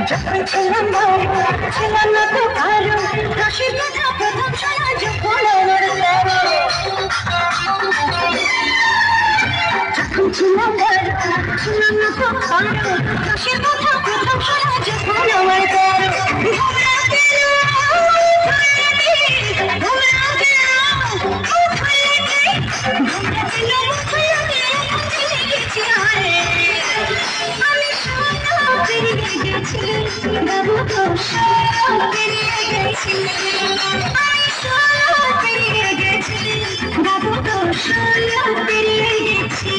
যখন ছিলাম বড় ছিলাম না তো কারো হাসির কথা প্রথম শোনা যখন আমার বড় যখন ছিলাম বড় ছিলাম না তো কারো হাসির কথা প্রথম শোনা যখন আমার বড় বাবু তো সব পেরিয়ে গেছি আমি সব পেরিয়ে গেছি বাবু তো সব পেরিয়ে গেছি